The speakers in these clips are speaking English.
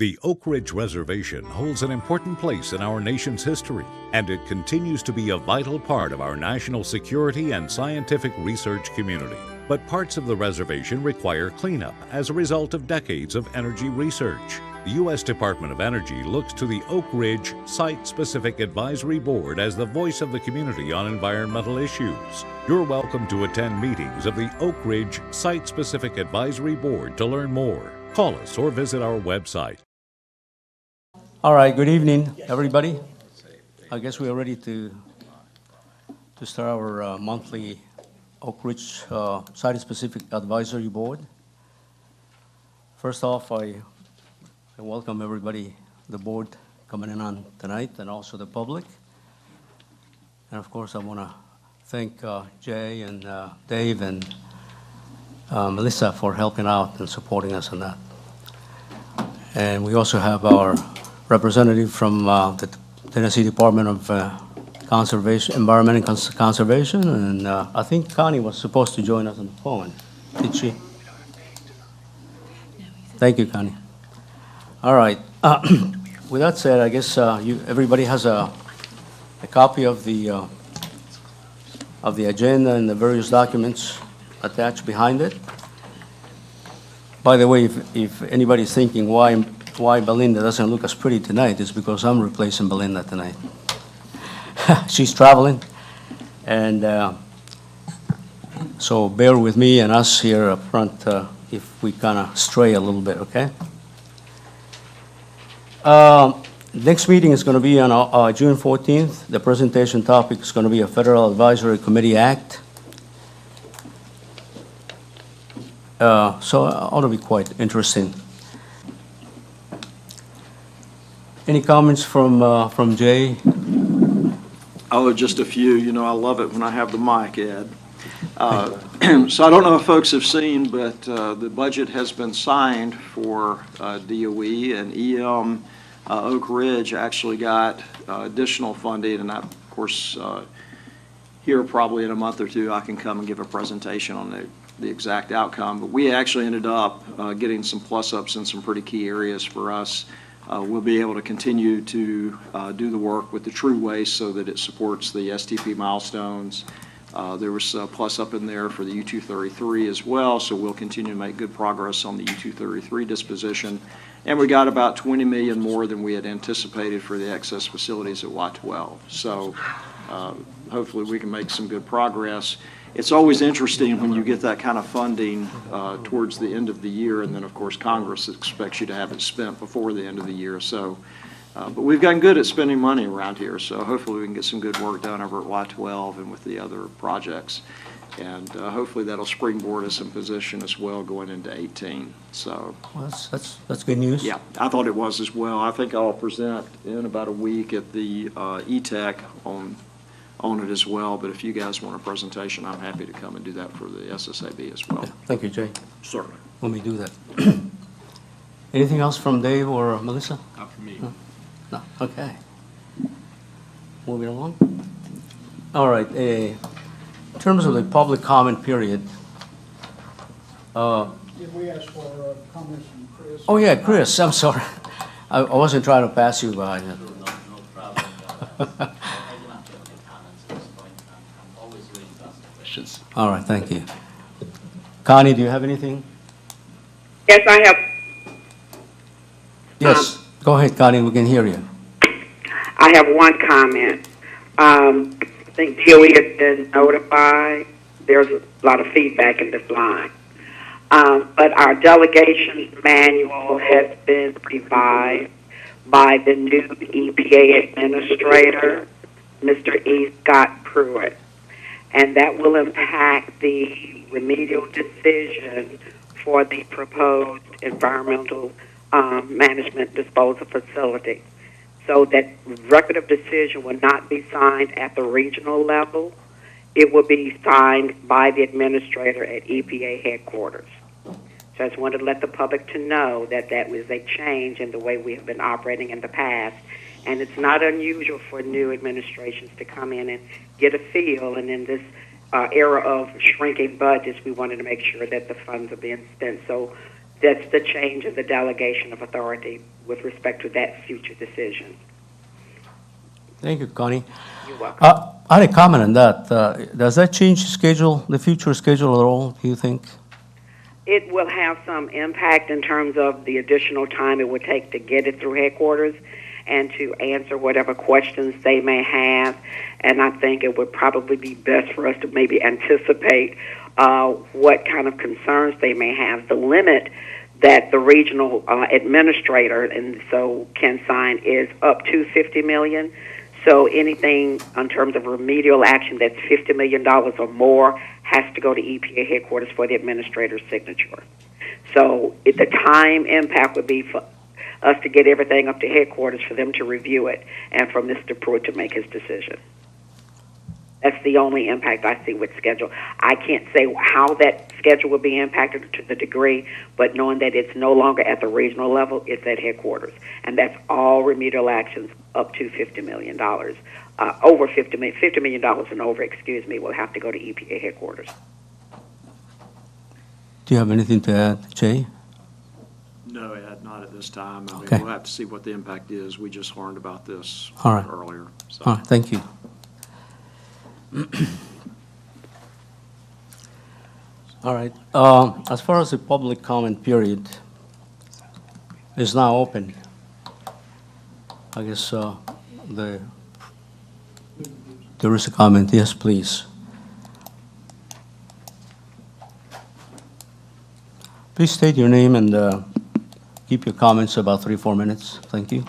The Oak Ridge Reservation holds an important place in our nation's history, and it continues to be a vital part of our national security and scientific research community. But parts of the reservation require cleanup as a result of decades of energy research. The U.S. Department of Energy looks to the Oak Ridge Site-Specific Advisory Board as the voice of the community on environmental issues. You're welcome to attend meetings of the Oak Ridge Site-Specific Advisory Board to learn more. Call us or visit our website. All right, good evening, everybody. I guess we are ready to start our monthly Oak Ridge Site-Specific Advisory Board. First off, I welcome everybody, the board coming in on tonight, and also the public. And of course, I want to thank Jay and Dave and Melissa for helping out and supporting us on that. And we also have our representative from the Tennessee Department of Conservation, Environment and Conservation, and I think Connie was supposed to join us on the phone. Did she? Thank you, Connie. All right. With that said, I guess everybody has a copy of the agenda and the various documents attached behind it. By the way, if anybody's thinking why Belinda doesn't look as pretty tonight, it's because I'm replacing Belinda tonight. She's traveling, and so bear with me and us here up front if we kind of stray a little bit, okay? Next meeting is going to be on June 14th. The presentation topic is going to be a Federal Advisory Committee Act. So it ought to be quite interesting. Any comments from Jay? Oh, just a few. You know, I love it when I have the mic, Ed. So I don't know if folks have seen, but the budget has been signed for DOE, and EM Oak Ridge actually got additional funding, and I, of course, here probably in a month or two I can come and give a presentation on the exact outcome. But we actually ended up getting some plus-ups in some pretty key areas for us. We'll be able to continue to do the work with the true waste so that it supports the STP milestones. There was a plus up in there for the U-233 as well, so we'll continue to make good progress on the U-233 disposition. And we got about $20 million more than we had anticipated for the excess facilities at Y-12. So hopefully we can make some good progress. It's always interesting when you get that kind of funding towards the end of the year, and then of course Congress expects you to have it spent before the end of the year. So, but we've gotten good at spending money around here, so hopefully we can get some good work done over at Y-12 and with the other projects. And hopefully that'll springboard us in position as well going into 18. So well, that's good news. Yeah, I thought it was as well. I think I'll present in about a week at the ETEC on it as well, but if you guys want a presentation, I'm happy to come and do that for the SSAB as well. Yeah, thank you, Jay. Certainly. Let me do that. Anything else from Dave or Melissa? Not from me. No. Okay. Moving along. All right. In terms of the public comment period. Did we ask for comments from Chris? Oh yeah, Chris. I'm sorry. I wasn't trying to pass you by. No problem. All right, thank you. Connie, do you have anything? Yes, I have. Yes, go ahead, Connie, we can hear you. I have one comment. I think DOE has been notified. There's a lot of feedback in this line. But our delegations manual has been revised by the new EPA administrator, Mr. E. Scott Pruitt. And that will impact the remedial decision for the proposed environmental management disposal facility. So that record of decision will not be signed at the regional level. It will be signed by the administrator at EPA headquarters. So I just wanted to let the public to know that that was a change in the way we have been operating in the past. And it's not unusual for new administrations to come in and get a feel. And in this era of shrinking budgets, we wanted to make sure that the funds are being spent. So That's the change of the delegation of authority with respect to that future decision. Thank you, Connie. You're welcome. I had a comment on that. Does that change the future schedule at all, do you think? It will have some impact in terms of the additional time it would take to get it through headquarters and to answer whatever questions they may have. And I think it would probably be best for us to maybe anticipate what kind of concerns they may have. The limit that the regional administrator and so can sign is up to $50 million. So anything in terms of remedial action that's $50 million or more has to go to EPA headquarters for the administrator's signature. So the time impact would be for us to get everything up to headquarters for them to review it and for Mr. Pruitt to make his decision. That's the only impact I see with schedule. I can't say how that schedule will be impacted to the degree, but knowing that it's no longer at the regional level, it's at headquarters. And that's all remedial actions up to $50 million. Over $50 million and over, will have to go to EPA headquarters. Do you have anything to add, Jay? No, Ed, not at this time. I mean, Okay. we'll have to see what the impact is. We just learned about this All right. earlier. So. All right, thank you. All right. As far as the public comment period is now open, I guess there is a comment. Yes, please. Please state your name and keep your comments about 3-4 minutes. Thank you.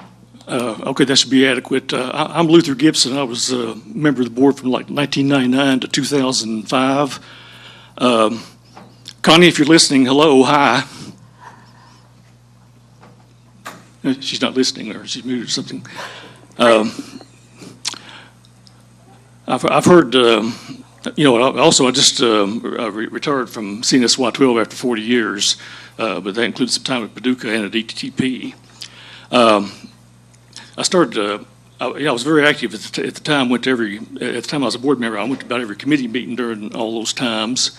Okay, that should be adequate. I'm Luther Gibson. I was a member of the board from like 1999 to 2005. Connie, if you're listening, hello, hi. She's not listening, or she's muted or something. I've heard, also I just retired from CNSY 12 after 40 years, but that includes some time at Paducah and at ETTP. I started, I was very active at the time, at the time I was a board member, I went to about every committee meeting during all those times.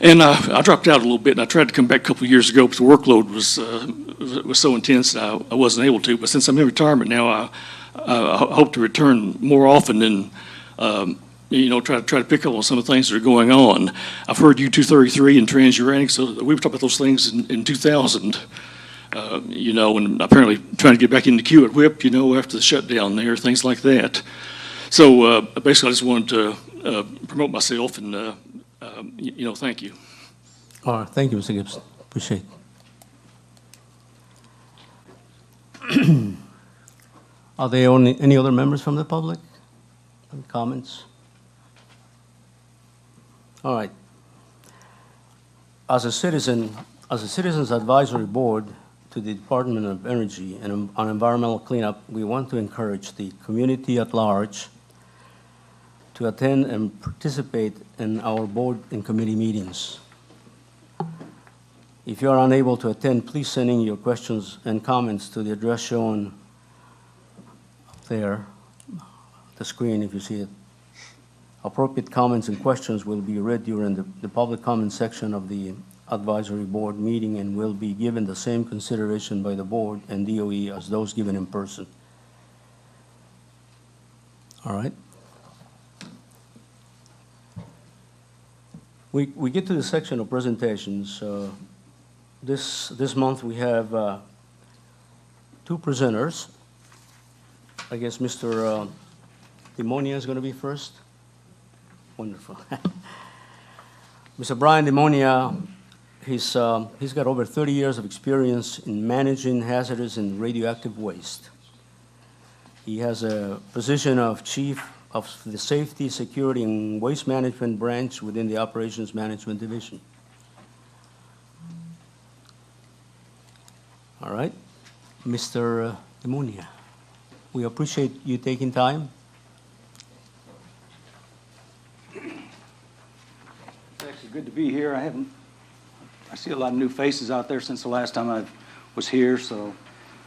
And I dropped out a little bit, and I tried to come back a couple of years ago, but the workload was so intense that I wasn't able to. But since I'm in retirement now, I hope to return more often and try to pick up on some of the things that are going on. I've heard U-233 and Transionic, so we were talking about those things in 2000. And apparently trying to get back in the queue at WHIP, after the shutdown there, things like that. So basically, I just wanted to promote myself and. Thank you. All right, thank you, Mr. Gibson. Appreciate it. Are there any other members from the public? Any comments? All right. As a Citizens Advisory Board to the Department of Energy and on environmental cleanup, we want to encourage the community at large to attend and participate in our board and committee meetings. If you are unable to attend, please send in your questions and comments to the address shown up there, the screen if you see it. Appropriate comments and questions will be read during the public comment section of the advisory board meeting and will be given the same consideration by the board and DOE as those given in person. All right. We get to the section of presentations. This month we have 2 presenters. I guess Mr. Demonia is going to be first. Wonderful. Mr. Brian Demonia, he's got over 30 years of experience in managing hazardous and radioactive waste. He has a position of Chief of the Safety, Security, and Waste Management branch within the Operations Management Division. All right, Mr. Demonia, we appreciate you taking time. It's actually good to be here. I see a lot of new faces out there since the last time I was here, so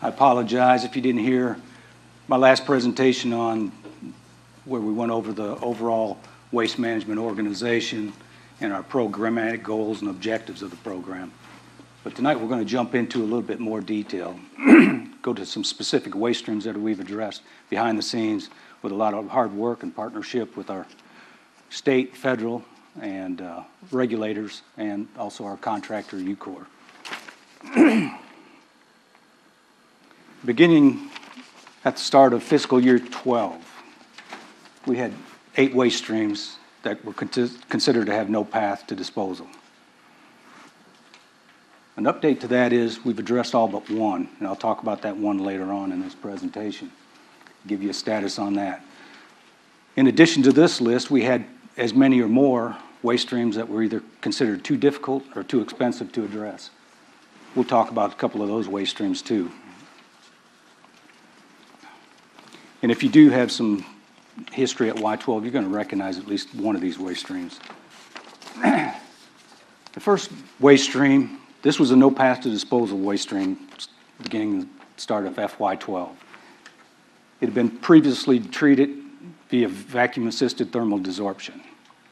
I apologize if you didn't hear my last presentation on where we went over the overall waste management organization and our programmatic goals and objectives of the program. But tonight, we're going to jump into a little bit more detail, go to some specific waste streams that we've addressed behind the scenes with a lot of hard work and partnership with our state, federal, and regulators, and also our contractor, UCOR. Beginning at the start of fiscal year 12, we had 8 waste streams that were considered to have no path to disposal. An update to that is we've addressed all but one, and I'll talk about that one later on in this presentation, give you a status on that. In addition to this list, we had as many or more waste streams that were either considered too difficult or too expensive to address. We'll talk about a couple of those waste streams too. And if you do have some history at Y12, you're going to recognize at least one of these waste streams. The first waste stream, this was a no path to disposal waste stream beginning the start of FY12. It had been previously treated via vacuum-assisted thermal desorption.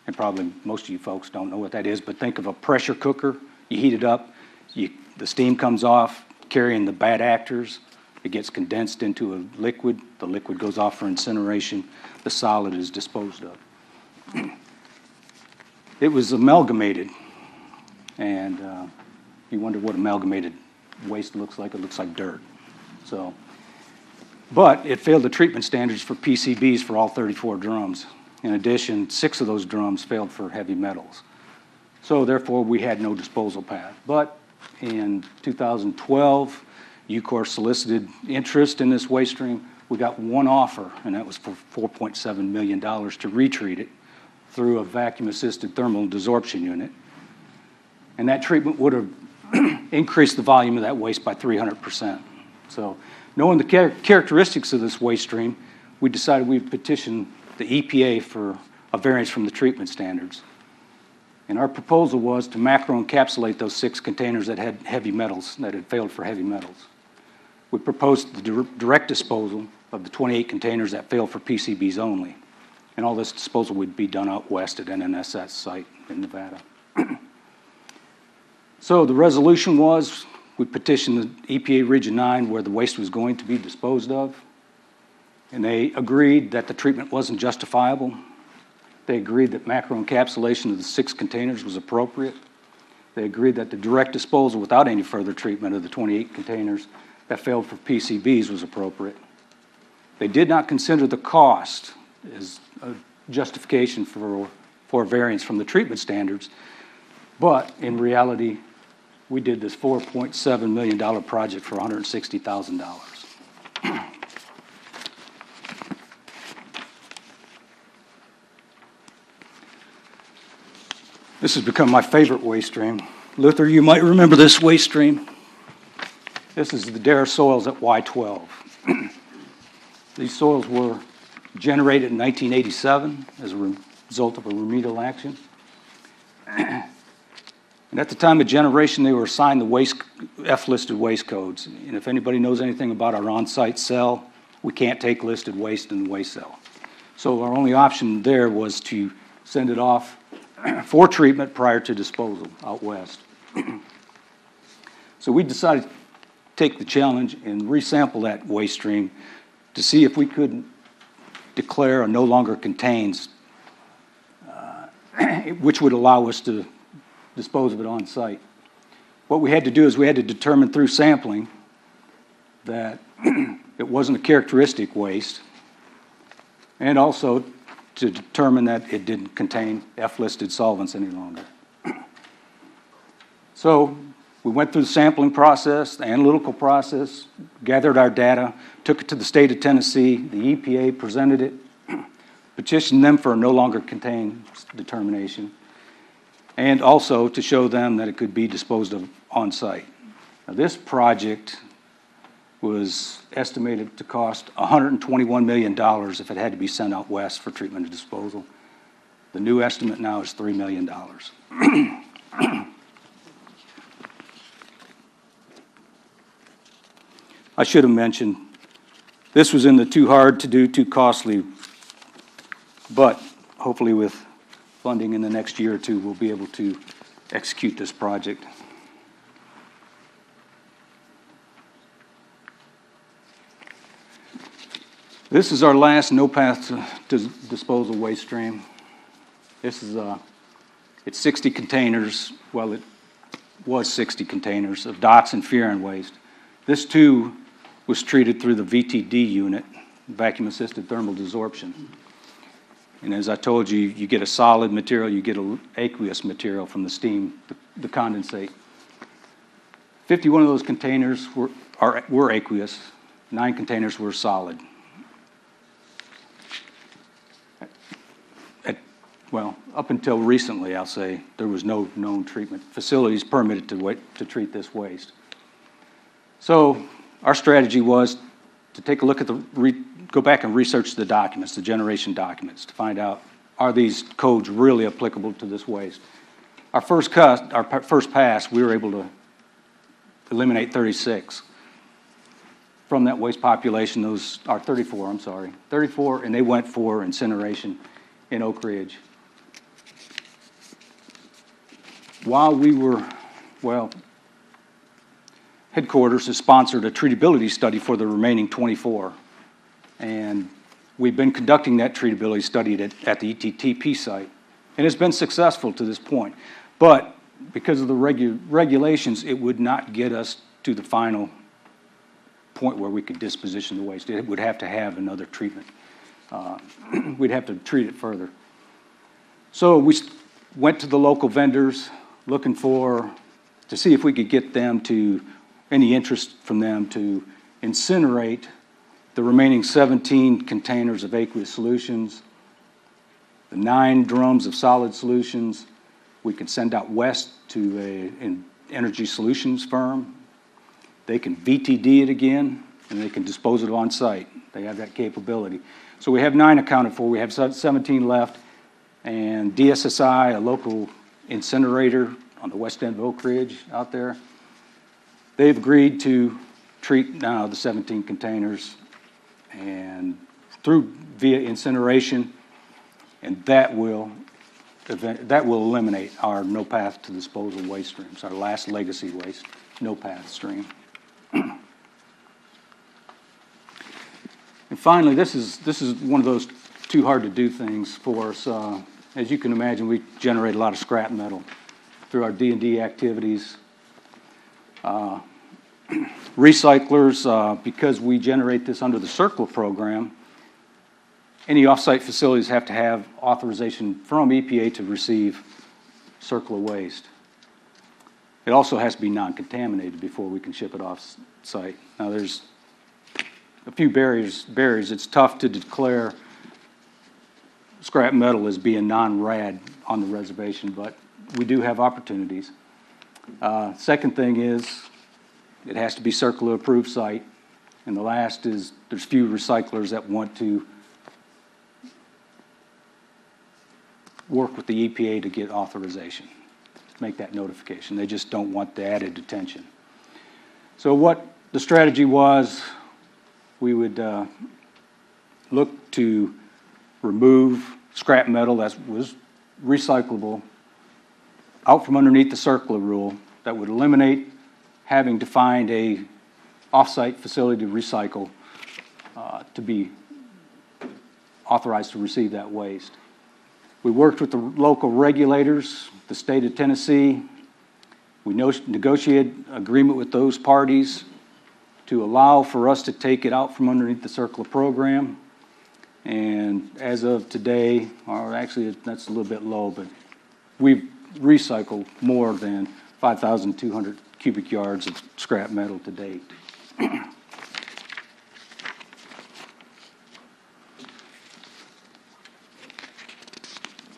And probably most of you folks don't know what that is, but think of a pressure cooker. You heat it up, the steam comes off, carrying the bad actors. It gets condensed into a liquid. The liquid goes off for incineration. The solid is disposed of. It was amalgamated. And you wonder what amalgamated waste looks like. It looks like dirt. But it failed the treatment standards for PCBs for all 34 drums. In addition, 6 of those drums failed for heavy metals. So therefore, we had no disposal path. But in 2012, UCOR solicited interest in this waste stream. We got one offer, and that was for $4.7 million to retreat it through a vacuum-assisted thermal desorption unit. And that treatment would have increased the volume of that waste by 300%. So knowing the characteristics of this waste stream, we decided we'd petition the EPA for a variance from the treatment standards. And our proposal was to macro-encapsulate those 6 containers that had heavy metals, that had failed for heavy metals. We proposed the direct disposal of the 28 containers that failed for PCBs only. And all this disposal would be done out west at NNSS site in Nevada. So the resolution was, we petitioned the EPA Region 9 where the waste was going to be disposed of. And they agreed that the treatment wasn't justifiable. They agreed that macro-encapsulation of the 6 containers was appropriate. They agreed that the direct disposal without any further treatment of the 28 containers that failed for PCBs was appropriate. They did not consider the cost as a justification for variance from the treatment standards, but in reality, we did this $4.7 million project for $160,000. This has become my favorite waste stream. Luther, you might remember this waste stream. This is the Dare soils at Y12. These soils were generated in 1987 as a result of a remedial action. And at the time of generation, they were assigned the F-listed waste codes. And if anybody knows anything about our on-site cell, we can't take listed waste in the waste cell. So our only option there was to send it off for treatment prior to disposal out west. So we decided to take the challenge and resample that waste stream to see if we could declare a no longer contains, which would allow us to dispose of it on site. What we had to do is we had to determine through sampling that it wasn't a characteristic waste, and also to determine that it didn't contain F-listed solvents any longer. So we went through the sampling process, the analytical process, gathered our data, took it to the state of Tennessee, the EPA presented it, petitioned them for a no longer contain determination, and also to show them that it could be disposed of on site. Now, this project was estimated to cost $121 million if it had to be sent out west for treatment and disposal. The new estimate now is $3 million. I should have mentioned, this was in the too hard to do, too costly, but hopefully with funding in the next year or two, we'll be able to execute this project. This is our last no path to disposal waste stream. This is, it's 60 containers, well, it was 60 containers of DOTS and furan waste. This too was treated through the VTD unit, vacuum assisted thermal desorption. And as I told you, you get a solid material, you get an aqueous material from the steam, the condensate. 51 of those containers were aqueous, 9 containers were solid. Well, up until recently, I'll say, there was no known treatment facilities permitted to treat this waste. So our strategy was to take a look at go back and research the documents, the generation documents, to find out, are these codes really applicable to this waste? Our first pass, we were able to eliminate 36. From that waste population, those are 34, 34, and they went for incineration in Oak Ridge. While we were, well, headquarters has sponsored a treatability study for the remaining 24. And we've been conducting that treatability study at the ETTP site. And it's been successful to this point. But because of the regulations, it would not get us to the final point where we could disposition the waste. It would have to have another treatment. We'd have to treat it further. So we went to the local vendors looking to see if we could get them to, any interest from them to incinerate the remaining 17 containers of aqueous solutions, the 9 drums of solid solutions. We can send out west to an energy solutions firm. They can VTD it again, and they can dispose it on site. They have that capability. So we have 9 accounted for. We have 17 left. And DSSI, a local incinerator on the west end of Oak Ridge out there, they've agreed to treat now the 17 containers and via incineration, and that will eliminate our no path to disposal waste streams, our last legacy waste no path stream. And finally, this is one of those too hard to do things for us. As you can imagine, we generate a lot of scrap metal through our D&D activities. Recyclers, because we generate this under the CERCLA program, any off-site facilities have to have authorization from EPA to receive CERCLA waste. It also has to be non-contaminated before we can ship it off-site. Now, there's a few barriers. It's tough to declare scrap metal as being non-rad on the reservation, but we do have opportunities. Second thing is it has to be CERCLA approved site. And the last is there's few recyclers that want to work with the EPA to get authorization, to make that notification. They just don't want the added attention. So what the strategy was, we would look to remove scrap metal that was recyclable out from underneath the CERCLA rule that would eliminate having to find a off-site facility to recycle to be authorized to receive that waste. We worked with the local regulators, the state of Tennessee. We negotiated agreement with those parties to allow for us to take it out from underneath the CERCLA program. And as of today, or actually that's a little bit low, but we've recycled more than 5,200 cubic yards of scrap metal to date.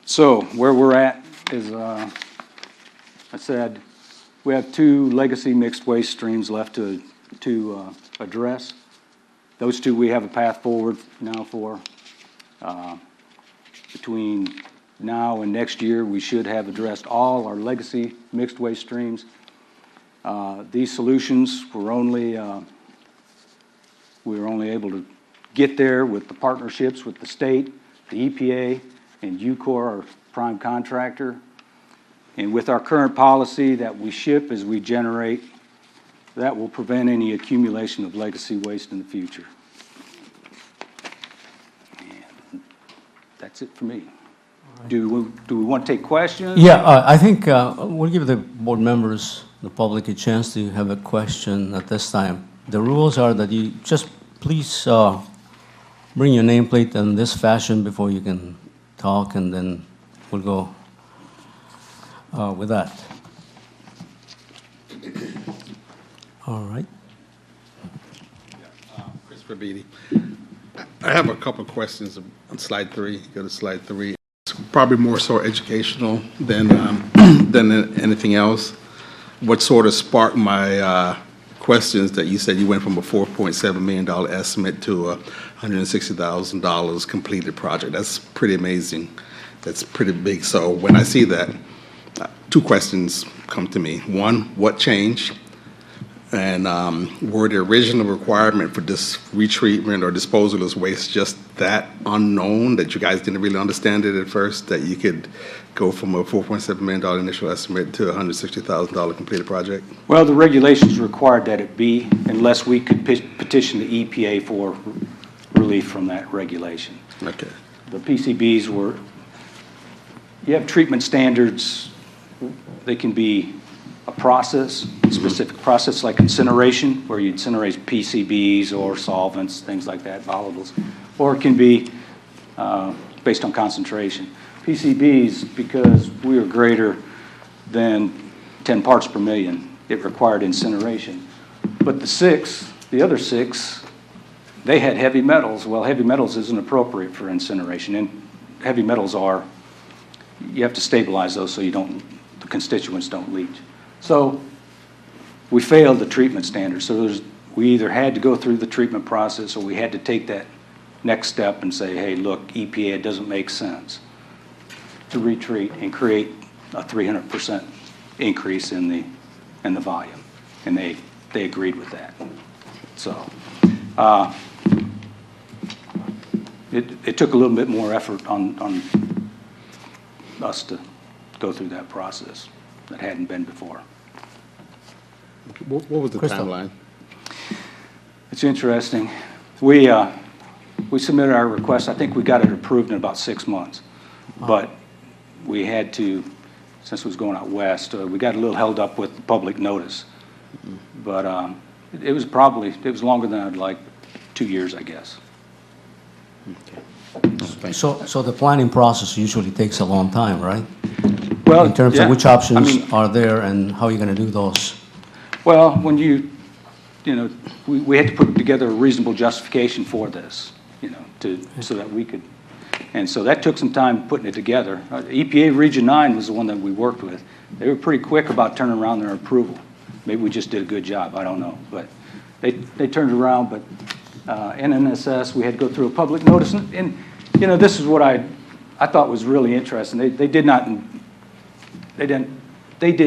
So where we're at is, I said, we have 2 legacy mixed waste streams left to address. Those 2 we have a path forward now for. Between now and next year, we should have addressed all our legacy mixed waste streams. These solutions we were only able to get there with the partnerships with the state, the EPA, and UCOR, our prime contractor. And with our current policy that we ship as we generate, that will prevent any accumulation of legacy waste in the future. That's it for me. Do we want to take questions? Yeah, I think we'll give the board members, the public, a chance to have a question at this time. The rules are that you just please bring your nameplate in this fashion before you can talk, and then we'll go with that. All right. Christopher Beatty. I have a couple of questions on slide 3. Go to slide 3. It's probably more so educational than than anything else. What sort of sparked my questions that you said you went from a $4.7 million estimate to a $160,000 completed project. That's pretty amazing. That's pretty big. So when I see that, 2 questions come to me. One, what changed? And were the original requirement for this retreatment or disposal of waste just that unknown that you guys didn't really understand it at first, that you could go from a $4.7 million initial estimate to a $160,000 completed project? Well, the regulations required that it be, unless we could petition the EPA for relief from that regulation. Okay. The PCBs were, you have treatment standards, they can be a process, specific process like incineration, where you incinerate PCBs or solvents, things like that, volatiles, or it can be based on concentration. PCBs, because we were greater than 10 parts per million, it required incineration. But the other 6, they had heavy metals. Well, heavy metals isn't appropriate for incineration, and heavy metals are, you have to stabilize those so the constituents don't leach. So we failed the treatment standards. So we either had to go through the treatment process, or we had to take that next step and say, hey, look, EPA, it doesn't make sense to retreat and create a 300% increase in the volume. And they agreed with that. So it took a little bit more effort on us to go through that process that hadn't been before. What was the Crystal. timeline? It's interesting. We submitted our request. I think we got it approved in about 6 months. But we had to, since it was going out west, we got a little held up with the public notice. But it was longer than I'd like, 2 years, I guess. So the planning process usually takes a long time, right? Well, In terms yeah. of which options I mean, are there and how you're going to do those? well, when we had to put together a reasonable justification for this, so that we could, and so that took some time putting it together. EPA Region 9 was the one that we worked with. They were pretty quick about turning around their approval. Maybe we just did a good job, I don't know. But they turned around, but NNSS, we had to go through a public notice. And this is what I thought was really interesting. They did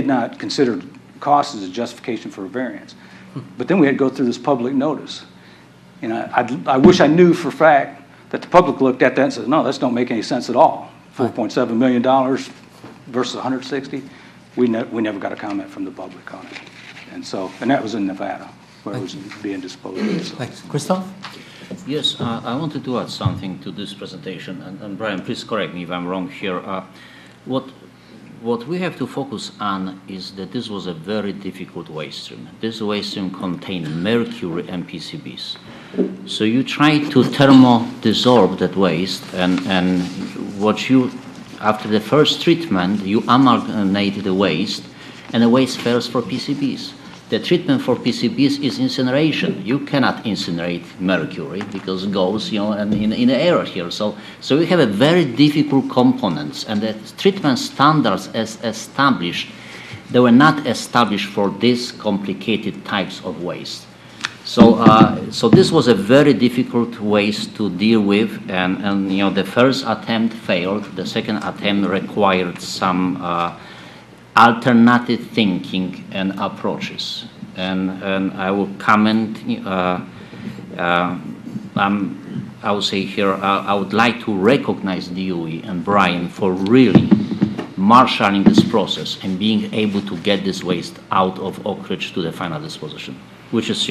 not consider cost as a justification for a variance. But then we had to go through this public notice. And I wish I knew for a fact that the public looked at that and said, no, this don't make any sense at all. $4.7 million versus 160. We never got a comment from the public on it. And that was in Nevada, where it was being disposed of. So. Thanks. Christoph? Yes, I wanted to add something to this presentation, and Brian, please correct me if I'm wrong here. What we have to focus on is that this was a very difficult waste stream. This waste stream contained mercury and PCBs. So you try to thermo-dissolve that waste, and after the first treatment, you amalgamate the waste, and the waste fails for PCBs. The treatment for PCBs is incineration. You cannot incinerate mercury because it goes, in the air here. So we have a very difficult components, and the treatment standards as established, they were not established for these complicated types of waste. So this was a very difficult waste to deal with, and the first attempt failed. The second attempt required some alternative thinking and approaches. And I will comment, I would say here, I would like to recognize DOE and Brian for really marshalling this process and being able to get this waste out of Oak Ridge to the final disposition, which is,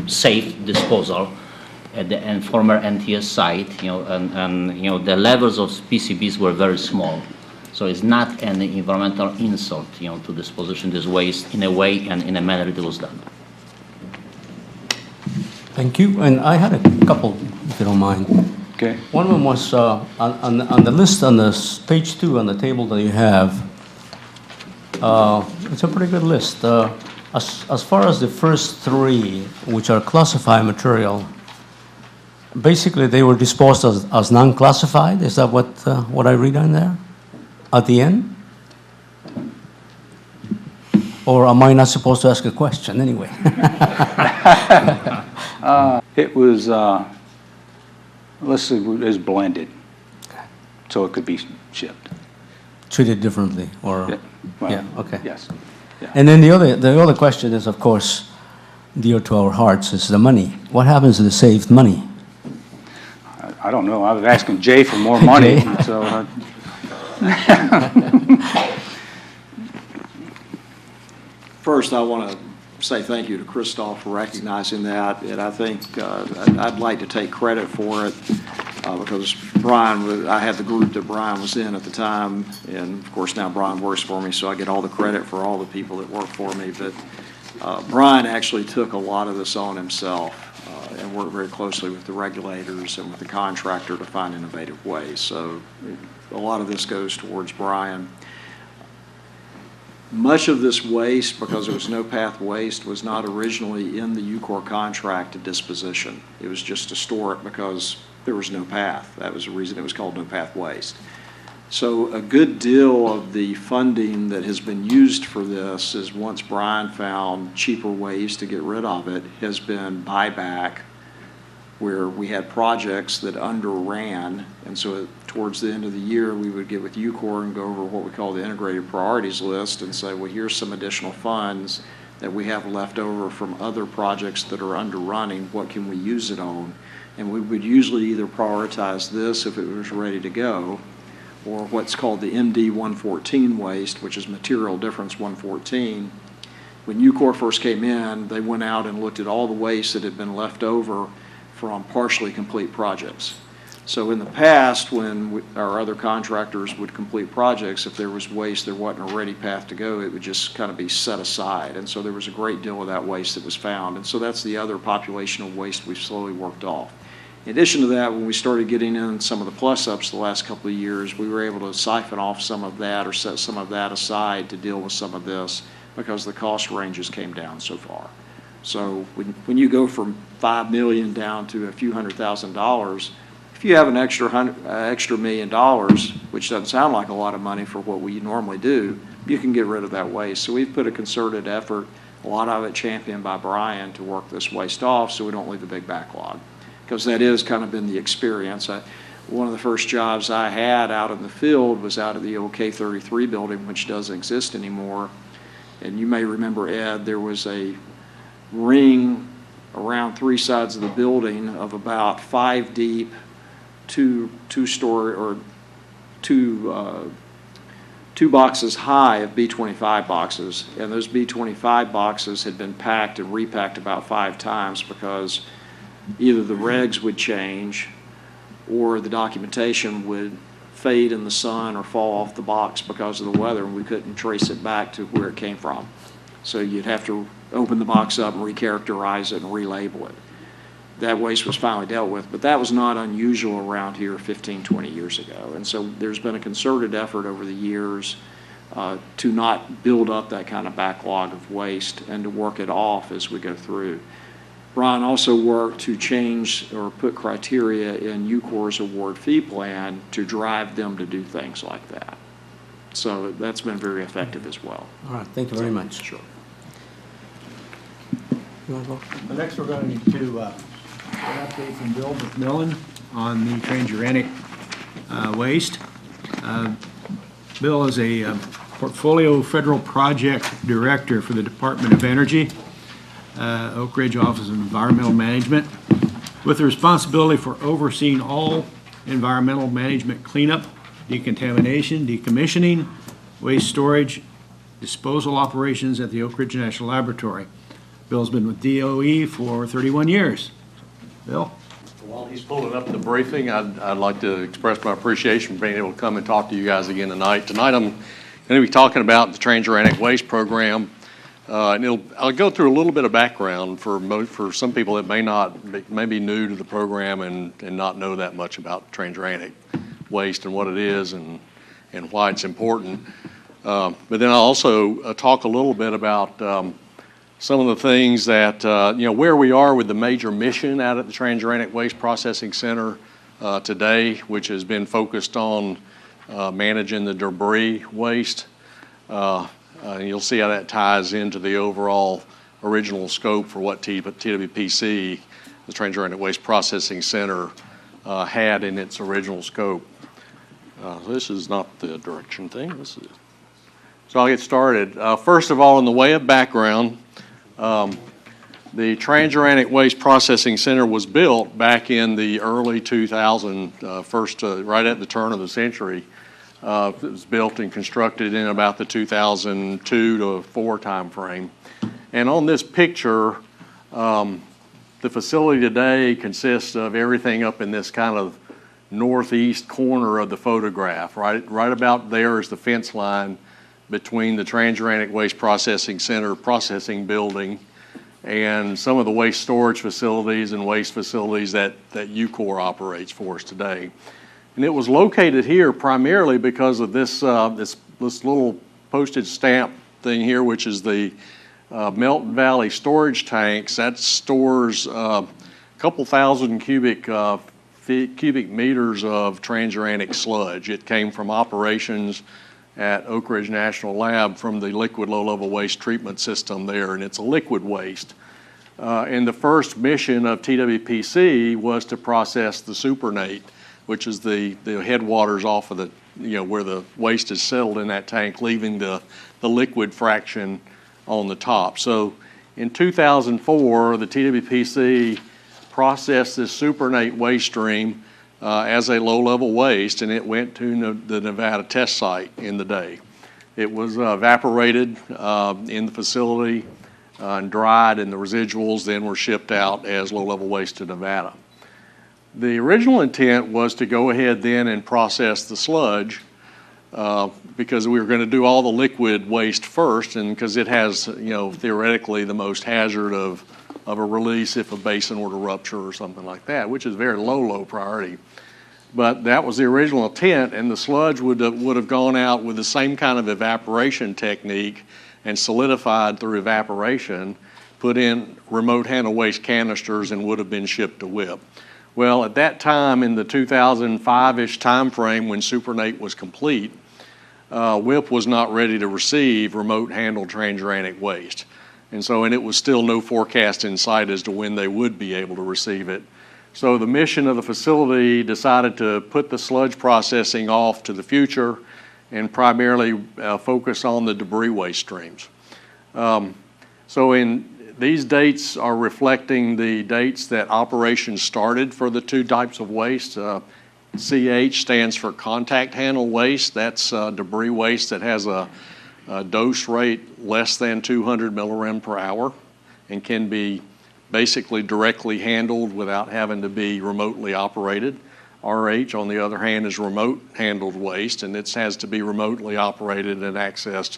safe disposal at the former NTS site, and the levels of PCBs were very small. So it's not an environmental insult, to disposition this waste in a way and in a manner it was done. Thank you. And I had a couple, if you don't mind. Okay. One of them was on the list on this page 2 on the table that you have. It's a pretty good list. As far as the first 3, which are classified material, basically they were disposed as non-classified. Is that what I read on there at the end? Or am I not supposed to ask a question anyway? It was, let's see, it was blended, so it could be shipped. Treated differently, or? Yeah, well, Yeah, okay. Yes. Yeah. And then the other question is, of course, dear to our hearts, is the money. What happens to the saved money? I don't know. I was asking Jay for more money, Jay. so. First, I want to say thank you to Christoph for recognizing that, and I think I'd like to take credit for it because I had the group that Brian was in at the time, and of course now Brian works for me, so I get all the credit for all the people that work for me. But Brian actually took a lot of this on himself and worked very closely with the regulators and with the contractor to find innovative ways. So a lot of this goes towards Brian. Much of this waste, because there was no path waste, was not originally in the UCOR contract to disposition. It was just to store it because there was no path. That was the reason it was called no path waste. So a good deal of the funding that has been used for this is, once Brian found cheaper ways to get rid of it, has been buyback, where we had projects that underran, and so towards the end of the year, we would get with UCOR and go over what we call the integrated priorities list and say, well, here's some additional funds that we have left over from other projects that are underrunning. What can we use it on? And we would usually either prioritize this if it was ready to go, or what's called the MD 114 waste, which is material difference 114. When UCOR first came in, they went out and looked at all the waste that had been left over from partially complete projects. So in the past, when our other contractors would complete projects, if there was waste, there wasn't a ready path to go, it would just kind of be set aside. And so there was a great deal of that waste that was found. And so that's the other population of waste we've slowly worked off. In addition to that, when we started getting in some of the plus-ups the last couple of years, we were able to siphon off some of that or set some of that aside to deal with some of this because the cost ranges came down so far. So when you go from $5 million down to a few $100,000, if you have an extra $1 million, which doesn't sound like a lot of money for what we normally do, you can get rid of that waste. So we've put a concerted effort, a lot of it championed by Brian, to work this waste off so we don't leave a big backlog. Because that has kind of been the experience. One of the first jobs I had out in the field was out of the old K33 building, which doesn't exist anymore. And you may remember, Ed, there was a ring around 3 sides of the building of about 5 deep, two boxes high of B25 boxes, and those B25 boxes had been packed and repacked about 5 times because either the regs would change or the documentation would fade in the sun or fall off the box because of the weather, and we couldn't trace it back to where it came from. So you'd have to open the box up and recharacterize it and relabel it. That waste was finally dealt with, but that was not unusual around here 15, 20 years ago. And so there's been a concerted effort over the years to not build up that kind of backlog of waste and to work it off as we go through. Brian also worked to change or put criteria in UCOR's award fee plan to drive them to do things like that. So that's been very effective as well. All right, thank you very much. Sure. You want to go? Well, next, we're going to get an update from Bill McMillan on the Transionic waste. Bill is a portfolio federal project director for the Department of Energy, Oak Ridge Office of Environmental Management, with the responsibility for overseeing all environmental management cleanup, decontamination, decommissioning, waste storage, disposal operations at the Oak Ridge National Laboratory. Bill's been with DOE for 31 years. Bill? While he's pulling up the briefing, I'd like to express my appreciation for being able to come and talk to you guys again tonight. Tonight I'm going to be talking about the Transionic Waste Program, and I'll go through a little bit of background for some people that may be new to the program and not know that much about Transionic Waste and what it is and why it's important. But then I'll also talk a little bit about some of the things that, where we are with the major mission out at the Transionic Waste Processing Center today, which has been focused on managing the debris waste. And you'll see how that ties into the overall original scope for what TWPC, the Transionic Waste Processing Center, had in its original scope. This is not the direction thing. So I'll get started. First of all, in the way of background, the Transionic Waste Processing Center was built back in the early 2000s, right at the turn of the century. It was built and constructed in about the 2002 to 4 time frame. And on this picture, the facility today consists of everything up in this kind of northeast corner of the photograph. Right about there is the fence line between the Transionic Waste Processing Center processing building and some of the waste storage facilities and waste facilities that UCOR operates for us today. And it was located here primarily because of this little postage stamp thing here, which is the Melton Valley storage tanks. That stores a couple thousand cubic meters of transuranic sludge. It came from operations at Oak Ridge National Lab from the liquid low-level waste treatment system there, and it's a liquid waste. And the first mission of TWPC was to process the supernate, which is the headwaters off of where the waste is settled in that tank, leaving the liquid fraction on the top. So in 2004, the TWPC processed this supernate waste stream as a low-level waste, and it went to the Nevada test site in the day. It was evaporated in the facility and dried, and the residuals then were shipped out as low-level waste to Nevada. The original intent was to go ahead then and process the sludge because we were going to do all the liquid waste first, and because it has, theoretically the most hazard of a release if a basin were to rupture or something like that, which is very low priority. But that was the original intent, and the sludge would have gone out with the same kind of evaporation technique and solidified through evaporation, put in remote handle waste canisters, and would have been shipped to WIP. Well, at that time, in the 2005-ish time frame when Supernate was complete, WIP was not ready to receive remote handled transuranic waste. And it was still no forecast in sight as to when they would be able to receive it. So the mission of the facility decided to put the sludge processing off to the future and primarily focus on the debris waste streams. These dates are reflecting the dates that operations started for the 2 types of waste. CH stands for contact handle waste. That's debris waste that has a dose rate less than 200 millirem per hour and can be basically directly handled without having to be remotely operated. RH, on the other hand, is remote handled waste, and it has to be remotely operated and accessed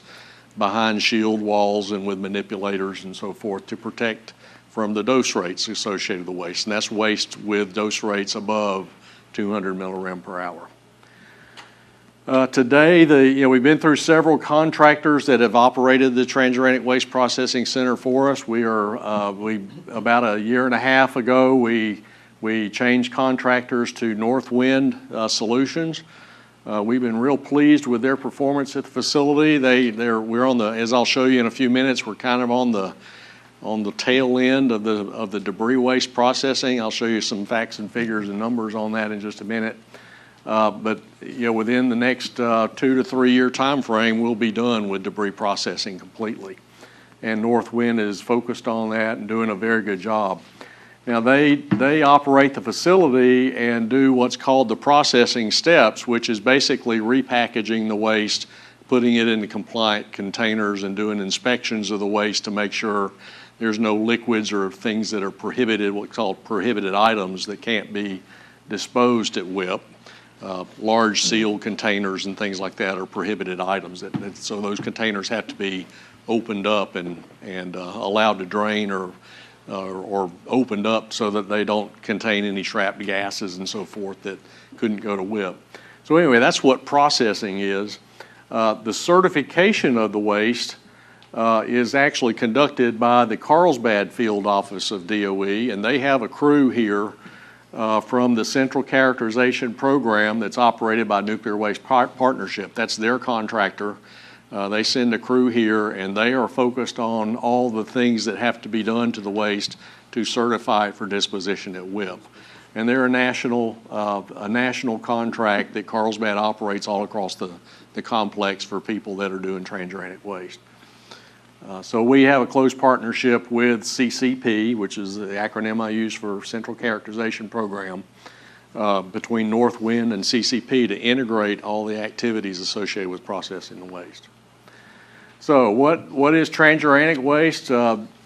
behind shield walls and with manipulators and so forth to protect from the dose rates associated with the waste. And that's waste with dose rates above 200 millirem per hour. Today, we've been through several contractors that have operated the Transuranic Waste Processing Center for us. About a year and a half ago, we changed contractors to Northwind Solutions. We've been real pleased with their performance at the facility. We're on the, as I'll show you in a few minutes, we're kind of on the tail end of the debris waste processing. I'll show you some facts and figures and numbers on that in just a minute. But within the next 2 to 3 year time frame, we'll be done with debris processing completely. And Northwind is focused on that and doing a very good job. Now they operate the facility and do what's called the processing steps, which is basically repackaging the waste, putting it into compliant containers and doing inspections of the waste to make sure there's no liquids or things that are prohibited, what's called prohibited items that can't be disposed at WIP. Large sealed containers and things like that are prohibited items. So those containers have to be opened up and allowed to drain or opened up so that they don't contain any trapped gases and so forth that couldn't go to WIP. So anyway, that's what processing is. The certification of the waste is actually conducted by the Carlsbad Field Office of DOE, and they have a crew here from the Central Characterization Program that's operated by Nuclear Waste Partnership. That's their contractor. They send a crew here, and they are focused on all the things that have to be done to the waste to certify it for disposition at WIP. And they're a national contract that Carlsbad operates all across the complex for people that are doing transuranic waste. So we have a close partnership with CCP, which is the acronym I use for Central Characterization Program, between Northwind and CCP to integrate all the activities associated with processing the waste. So what is transuranic waste?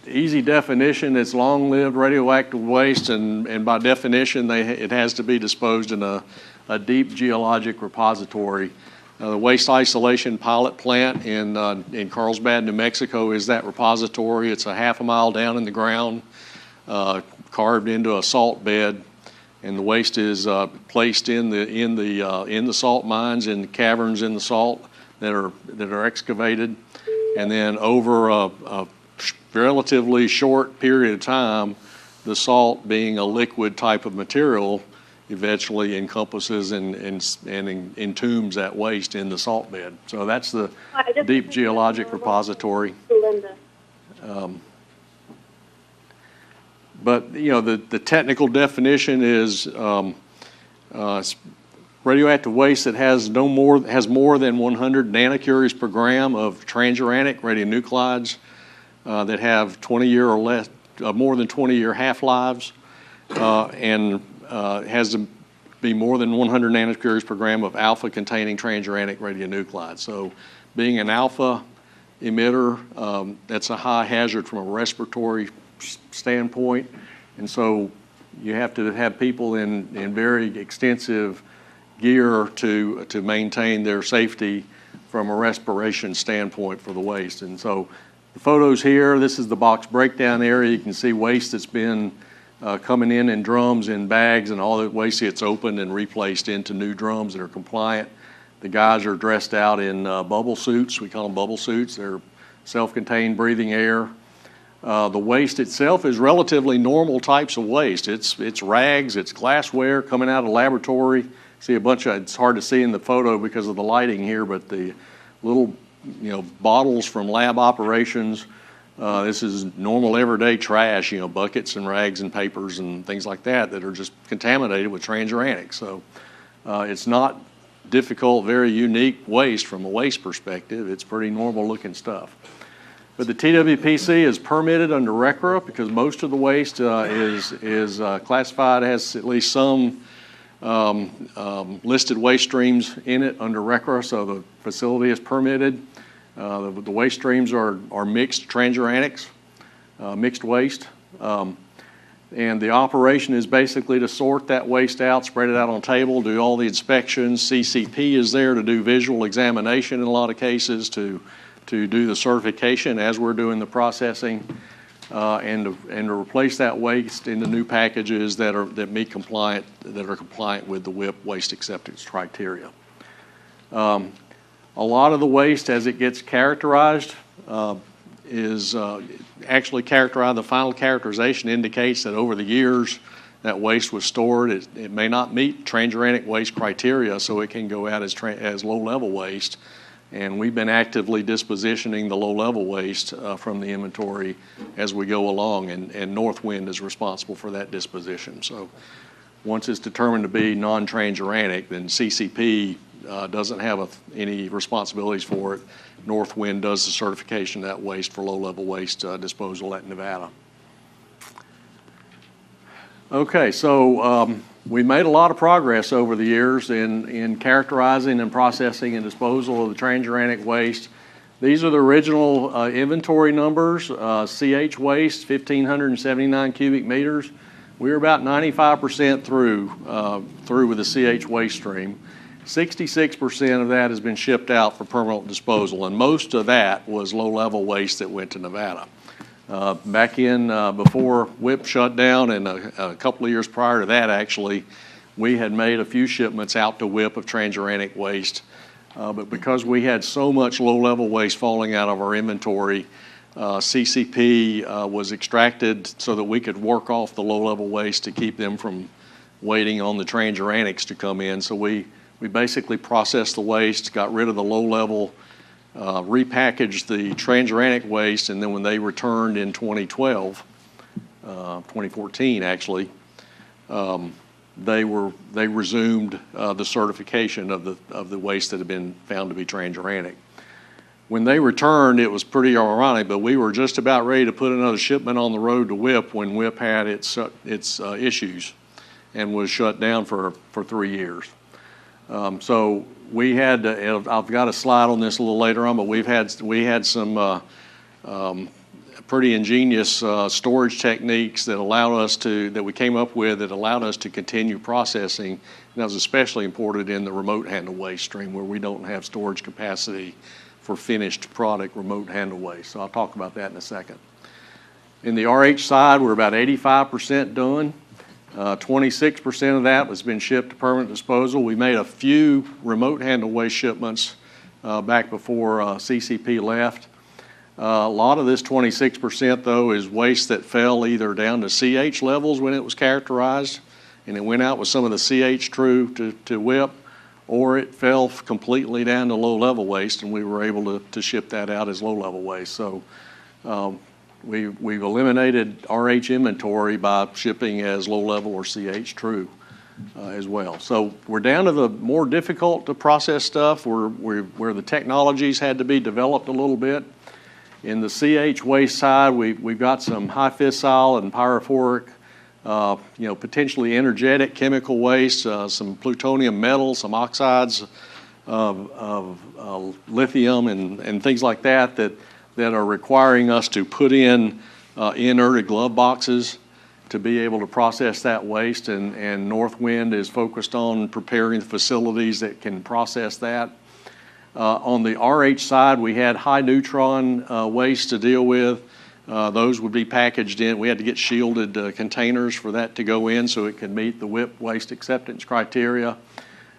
Easy definition, it's long-lived radioactive waste, and by definition, it has to be disposed in a deep geologic repository. The Waste Isolation Pilot Plant in Carlsbad, New Mexico is that repository. It's a half a mile down in the ground, carved into a salt bed, and the waste is placed in the salt mines, in the caverns in the salt that are excavated, and then over a relatively short period of time, the salt, being a liquid type of material, eventually encompasses and entombs that waste in the salt bed. So that's the deep geologic repository. But the technical definition is radioactive waste that has more than 100 nanocuries per gram of transuranic radionuclides that have 20-year or less, more than 20-year half-lives, and has to be more than 100 nanocuries per gram of alpha-containing transuranic radionuclides. So being an alpha emitter, that's a high hazard from a respiratory standpoint, and so you have to have people in very extensive gear to maintain their safety from a respiration standpoint for the waste. And so the photos here, this is the box breakdown area. You can see waste that's been coming in drums, in bags, and all the waste gets opened and replaced into new drums that are compliant. The guys are dressed out in bubble suits. We call them bubble suits. They're self-contained breathing air. The waste itself is relatively normal types of waste. It's rags, it's glassware coming out of the laboratory. See a bunch of, it's hard to see in the photo because of the lighting here, but the little bottles from lab operations. This is normal everyday trash, buckets and rags and papers and things like that are just contaminated with transuranic. So it's not difficult, very unique waste from a waste perspective. It's pretty normal looking stuff. But the TWPC is permitted under RCRA because most of the waste is classified as at least some listed waste streams in it under RCRA, so the facility is permitted. The waste streams are mixed transuranics, mixed waste, and the operation is basically to sort that waste out, spread it out on a table, do all the inspections. CCP is there to do visual examination in a lot of cases, to do the certification as we're doing the processing, and to replace that waste into new packages that are compliant with the WIP waste acceptance criteria. A lot of the waste, as it gets characterized, is actually characterized. The final characterization indicates that over the years that waste was stored. It may not meet transuranic waste criteria, so it can go out as low-level waste. And we've been actively dispositioning the low-level waste from the inventory as we go along, and Northwind is responsible for that disposition. So once it's determined to be non-transuranic, then CCP doesn't have any responsibilities for it. Northwind does the certification of that waste for low-level waste disposal at Nevada. Okay, so we made a lot of progress over the years in characterizing and processing and disposal of the transuranic waste. These are the original inventory numbers. CH waste, 1,579 cubic meters. We're about 95% through with the CH waste stream. 66% of that has been shipped out for permanent disposal, and most of that was low-level waste that went to Nevada. Back in before WIP shut down, and a couple of years prior to that, actually, we had made a few shipments out to WIP of transuranic waste. But because we had so much low-level waste falling out of our inventory, CCP was extracted so that we could work off the low-level waste to keep them from waiting on the transuranics to come in. So we basically processed the waste, got rid of the low-level, repackaged the transuranic waste, and then when they returned in 2014 actually, they resumed the certification of the waste that had been found to be transuranic. When they returned, it was pretty ironic, but we were just about ready to put another shipment on the road to WIP when WIP had its issues and was shut down for 3 years. So we had to, I've got a slide on this a little later on, but we had some pretty ingenious storage techniques that that we came up with that allowed us to continue processing. And that was especially important in the remote handle waste stream where we don't have storage capacity for finished product remote handle waste. So I'll talk about that in a second. In the RH side, we're about 85% done. 26% of that has been shipped to permanent disposal. We made a few remote handle waste shipments back before CCP left. A lot of this 26% though is waste that fell either down to CH levels when it was characterized and it went out with some of the CH true to WIP, or it fell completely down to low level waste and we were able to ship that out as low level waste. So we've eliminated RH inventory by shipping as low level or CH true as well. So we're down to the more difficult to process stuff where the technologies had to be developed a little bit. In the CH waste side, we've got some high fissile and pyrophoric, potentially energetic chemical waste, some plutonium metal, some oxides of lithium and things like that are requiring us to put in inerted glove boxes to be able to process that waste, and Northwind is focused on preparing facilities that can process that. On the RH side, we had high neutron waste to deal with. Those would be packaged in. We had to get shielded containers for that to go in so it could meet the WIP waste acceptance criteria.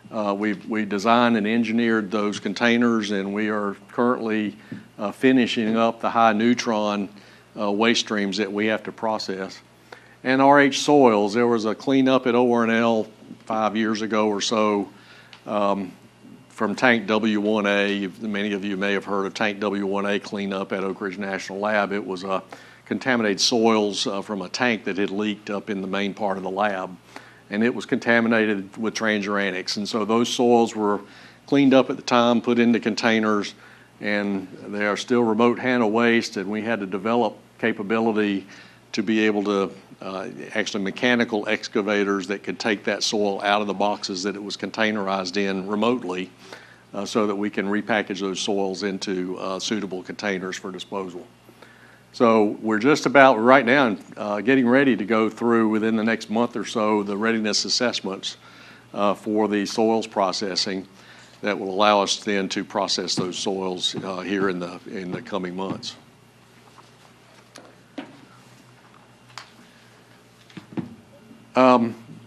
We designed and engineered those containers, and we are currently finishing up the high neutron waste streams that we have to process. And RH soils, there was a cleanup at ORNL 5 years ago or so from tank W1a. Many of you may have heard of tank W1a cleanup at Oak Ridge National Lab. It was contaminated soils from a tank that had leaked up in the main part of the lab, and it was contaminated with transuranics. And so those soils were cleaned up at the time, put into containers, and they are still remote handle waste, and we had to develop capability to be able to actually mechanical excavators that could take that soil out of the boxes that it was containerized in remotely so that we can repackage those soils into suitable containers for disposal. So we're just about right now getting ready to go through within the next month or so the readiness assessments for the soils processing that will allow us then to process those soils here in the coming months.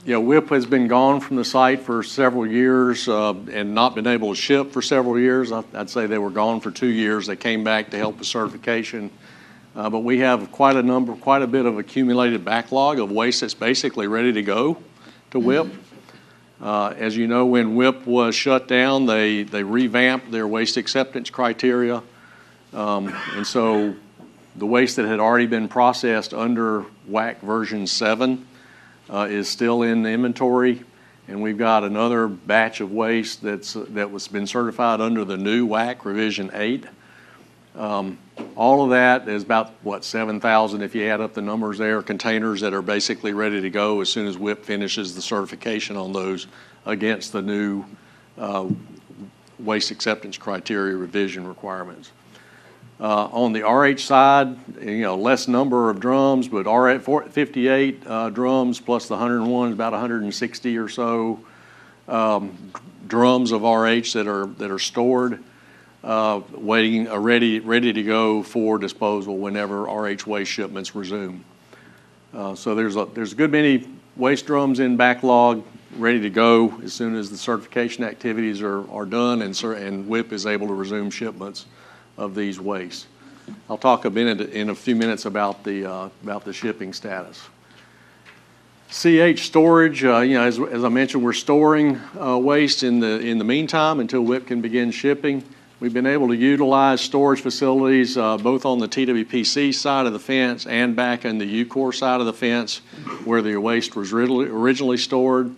WIP has been gone from the site for several years and not been able to ship for several years. I'd say they were gone for 2 years. They came back to help with certification. But we have quite a bit of accumulated backlog of waste that's basically ready to go to WIP. As you know, when WIP was shut down, they revamped their waste acceptance criteria. And so the waste that had already been processed under WAC version 7 is still in the inventory, and we've got another batch of waste that was been certified under the new WAC revision 8. All of that is about 7,000 if you add up the numbers there, containers that are basically ready to go as soon as WIP finishes the certification on those against the new waste acceptance criteria revision requirements. On the RH side, less number of drums, but 58 drums plus the 101 is about 160 or so drums of RH that are stored, waiting, ready to go for disposal whenever RH waste shipments resume. So there's a good many waste drums in backlog, ready to go as soon as the certification activities are done and WIP is able to resume shipments of these wastes. I'll talk in a few minutes about the shipping status. CH storage, as I mentioned, we're storing waste in the meantime until WIP can begin shipping. We've been able to utilize storage facilities both on the TWPC side of the fence and back on the UCOR side of the fence where the waste was originally stored.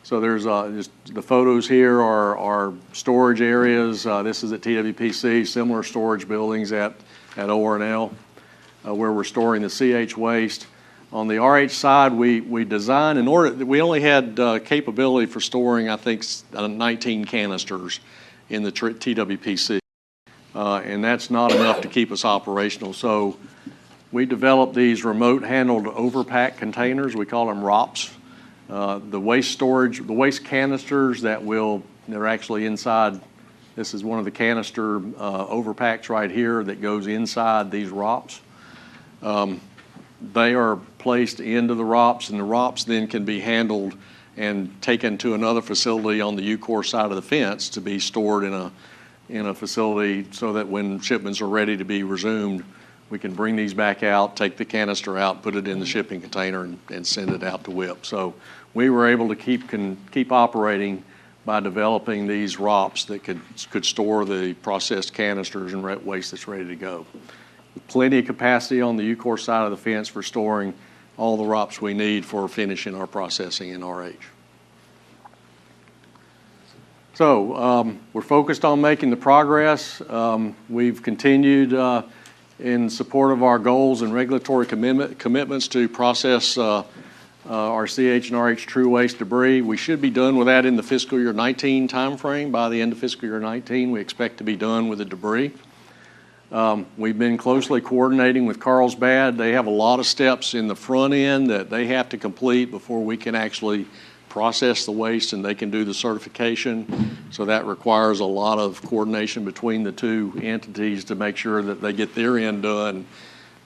So there's the photos here are storage areas. This is at TWPC, similar storage buildings at ORNL where we're storing the CH waste. On the RH side, we designed we only had capability for storing, I think, 19 canisters in the TWPC, and that's not enough to keep us operational. So we developed these remote handled overpack containers. We call them ROPS. The waste canisters they're actually inside. This is one of the canister overpacks right here that goes inside these ROPS. They are placed into the ROPS, and the ROPS then can be handled and taken to another facility on the UCOR side of the fence to be stored in a facility so that when shipments are ready to be resumed, we can bring these back out, take the canister out, put it in the shipping container, and send it out to WIP. So we were able to keep operating by developing these ROPS that could store the processed canisters and waste that's ready to go. Plenty of capacity on the UCOR side of the fence for storing all the ROPS we need for finishing our processing in RH. So we're focused on making the progress. We've continued in support of our goals and regulatory commitments to process our CH and RH true waste debris. We should be done with that in the fiscal year 19 timeframe. By the end of fiscal year 19, we expect to be done with the debris. We've been closely coordinating with Carlsbad. They have a lot of steps in the front end that they have to complete before we can actually process the waste and they can do the certification. So that requires a lot of coordination between the two entities to make sure that they get their end done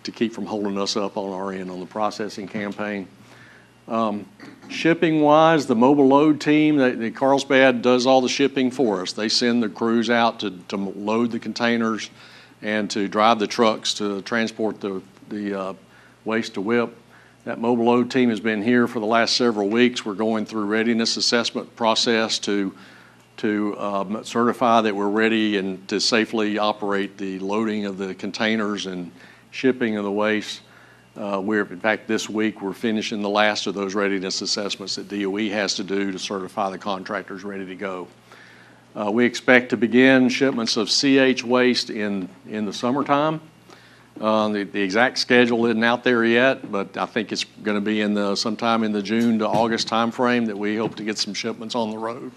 to keep from holding us up on our end on the processing campaign. Shipping wise, the mobile load team, the Carlsbad does all the shipping for us. They send the crews out to load the containers and to drive the trucks to transport the waste to WIP. That mobile load team has been here for the last several weeks. We're going through readiness assessment process to certify that we're ready and to safely operate the loading of the containers and shipping of the waste. In fact, this week we're finishing the last of those readiness assessments that DOE has to do to certify the contractors ready to go. We expect to begin shipments of CH waste in the summertime. The exact schedule isn't out there yet, but I think it's going to be sometime in the June to August timeframe that we hope to get some shipments on the road.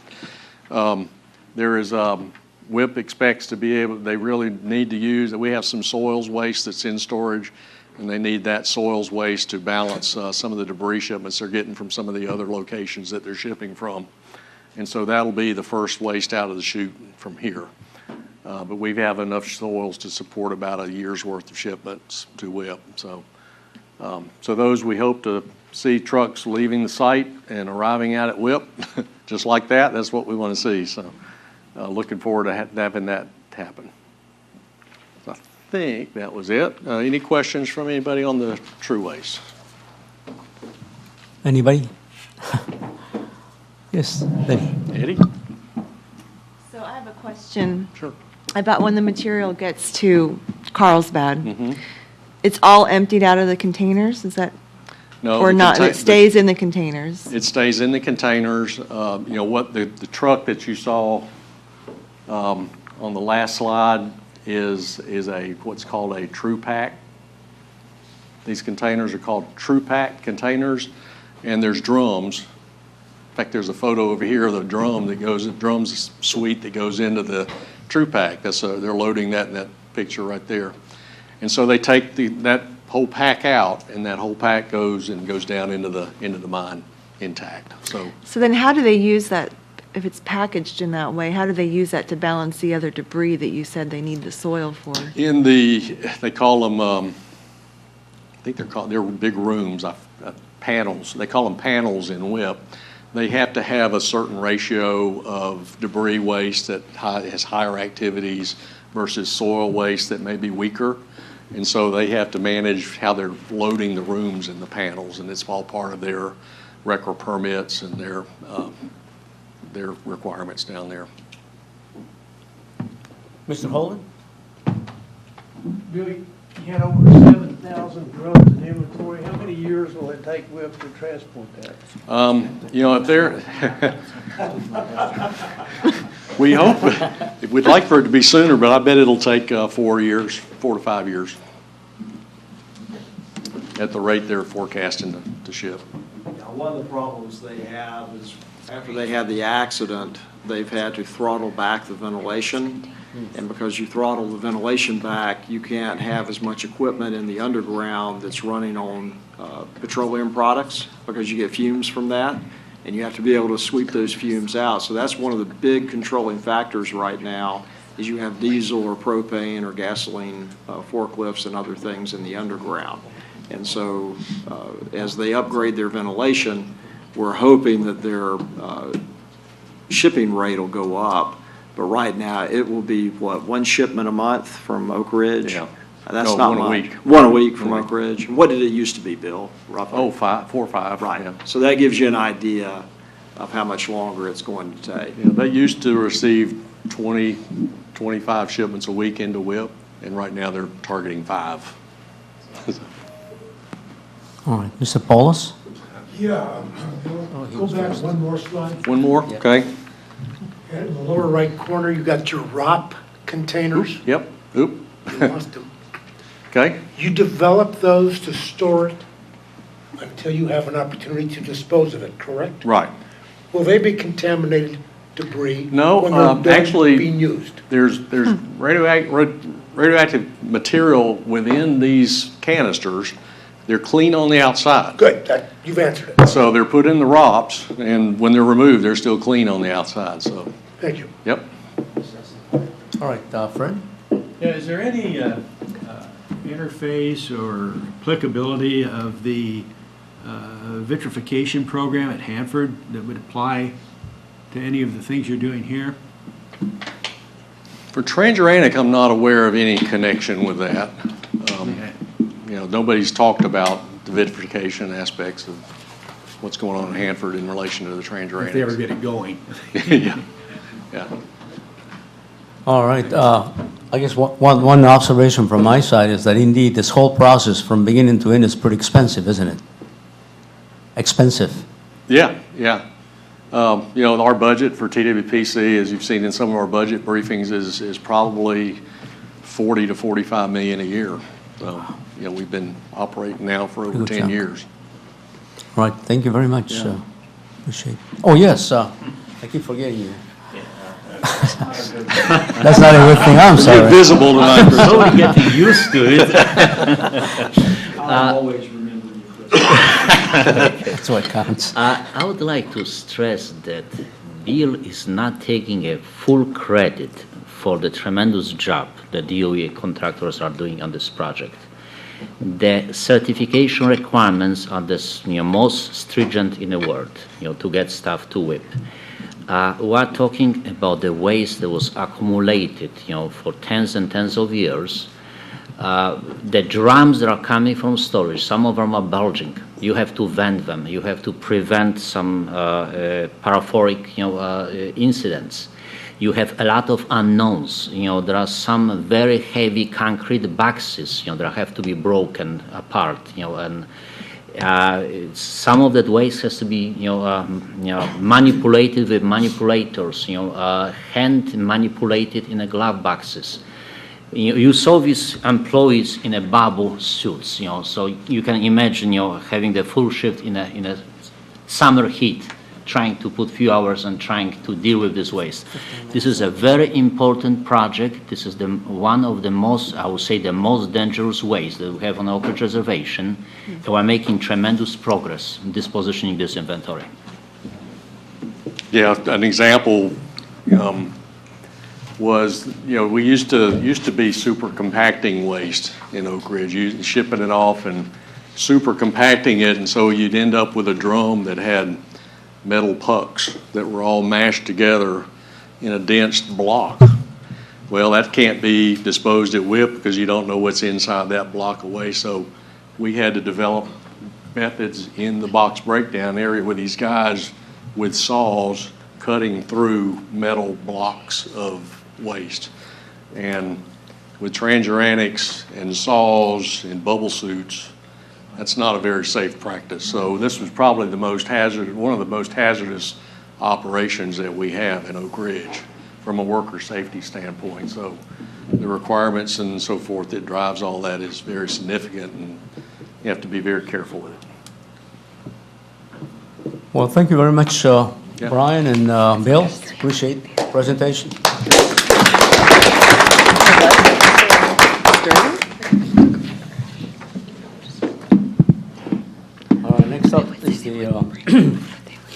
WIP expects to be able. They really need to use. We have some soils waste that's in storage, and they need that soils waste to balance some of the debris shipments they're getting from some of the other locations that they're shipping from. And so that'll be the first waste out of the chute from here. But we have enough soils to support about a year's worth of shipments to WIP. So those we hope to see trucks leaving the site and arriving out at WIP, just like that. That's what we want to see. So looking forward to having that happen. So I think that was it. Any questions from anybody on the true waste? Anybody? Yes, Eddie? So I have a question. Sure. About when the material gets to Carlsbad. Mm-hmm. It's all emptied out of the containers, is that? No. Or not, it stays in the containers? It stays in the containers. The truck that you saw on the last slide is what's called a true pack. These containers are called true pack containers, and there's drums. In fact, there's a photo over here of the drums suite that goes into the true pack. They're loading that in that picture right there. And so they take that whole pack out, and that whole pack goes down into the mine intact. So then how do they use that, if it's packaged in that way, how do they use that to balance the other debris that you said they need the soil for? They call them, I think they're big rooms, panels. They call them panels in WIP. They have to have a certain ratio of debris waste that has higher activities versus soil waste that may be weaker. And so they have to manage how they're loading the rooms in the panels, and it's all part of their record permits and their requirements down there. Mr. Holden? Billy, you had over 7,000 drums in inventory. How many years will it take WIP to transport that? If they're, we hope, we'd like for it to be sooner, but I bet it'll take 4 to 5 years at the rate they're forecasting to ship. One of the problems they have is after they had the accident, they've had to throttle back the ventilation. And because you throttle the ventilation back, you can't have as much equipment in the underground that's running on petroleum products, because you get fumes from that, and you have to be able to sweep those fumes out. So that's one of the big controlling factors right now, is you have diesel or propane or gasoline forklifts and other things in the underground. And so as they upgrade their ventilation, we're hoping that their shipping rate will go up. But right now, it will be, one shipment a month from Oak Ridge? Yeah. That's No, not one a much. week. One a week from Oak Ridge. What did it used to be, Bill, roughly? 4 or 5. Right. Yeah. So that gives you an idea of how much longer it's going to take. Yeah, they used to receive 20, 25 shipments a week into WIP, and right now they're targeting 5. All right, Mr. Paulus? Yeah, go back one more slide. One more, okay? In the lower right corner, you got your ROP containers. Yep, oop, You must have- okay? You develop those to store it until you have an opportunity to dispose of it, correct? Right. Will they be contaminated debris? No, when they're done actually, being used? There's radioactive material within these canisters. They're clean on the outside. Good, you've answered it. So they're put in the ROPS, and when they're removed, they're still clean on the outside, so, Thank you. yep. All right, Fred? Yeah, is there any interface or applicability of the vitrification program at Hanford that would apply to any of the things you're doing here? For Transionic, I'm not aware of any connection with that. Nobody's talked about the vitrification aspects of what's going on in Hanford in relation to the Transionic. If they ever get it going. Yeah, yeah. All right, I guess one observation from my side is that indeed this whole process from beginning to end is pretty expensive, isn't it? Expensive. Yeah, yeah. Our budget for TWPC, as you've seen in some of our budget briefings, is probably 40 to 45 million a year. So, we've been operating now for over 10 years. All right, thank you very much. Yeah. Appreciate it. Oh, yes, I keep forgetting you. That's not a good thing, I'm sorry. You're visible tonight. Slowly getting used to it. I'll always remember you, Chris. That's what counts. I would like to stress that Bill is not taking a full credit for the tremendous job the DOE contractors are doing on this project. The certification requirements are the most stringent in the world, to get stuff to WIP. We're talking about the waste that was accumulated, for tens and tens of years. The drums that are coming from storage, some of them are bulging. You have to vent them. You have to prevent some paraphoric, incidents. You have a lot of unknowns. There are some very heavy concrete boxes, that have to be broken apart, and some of that waste has to be, manipulated with manipulators, hand manipulated in a glove boxes. You saw these employees in a bubble suits, so you can imagine, having the full shift in a summer heat, trying to put few hours and trying to deal with this waste. This is a very important project. This is one of the most, I would say, the most dangerous waste that we have on Oak Ridge Reservation. And we're making tremendous progress in dispositioning this inventory. Yeah, an example was, we used to be super compacting waste in Oak Ridge, shipping it off and super compacting it, and so you'd end up with a drum that had metal pucks that were all mashed together in a dense block. Well, that can't be disposed at WIP because you don't know what's inside that block of waste, so we had to develop methods in the box breakdown area with these guys with saws cutting through metal blocks of waste. And with Transionics and saws and bubble suits, that's not a very safe practice. So this was probably one of the most hazardous operations that we have in Oak Ridge from a worker safety standpoint. So the requirements and so forth that drives all that is very significant, and you have to be very careful with it. Well, thank you very much, Brian and Bill. Appreciate the presentation. Next up is the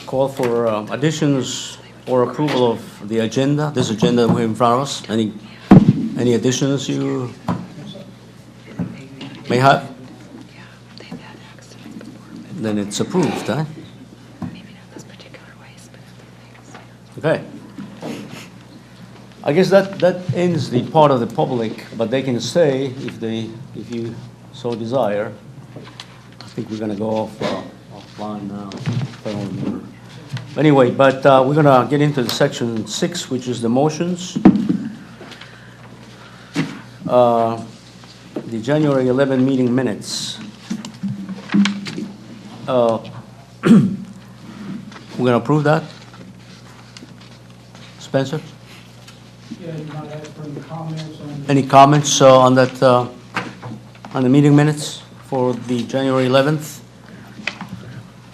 call for additions or approval of the agenda. This agenda we have in front of us. Any additions you may have? Then it's approved, huh? Okay. I guess that ends the part of the public, but they can stay if you so desire. I think we're going to go offline now. Anyway, but we're going to get into the section 6, which is the motions. The January 11 meeting minutes. We're going to approve that. Spencer? Yeah, you might ask for any comments on. Any comments on that, on the meeting minutes for the January 11th?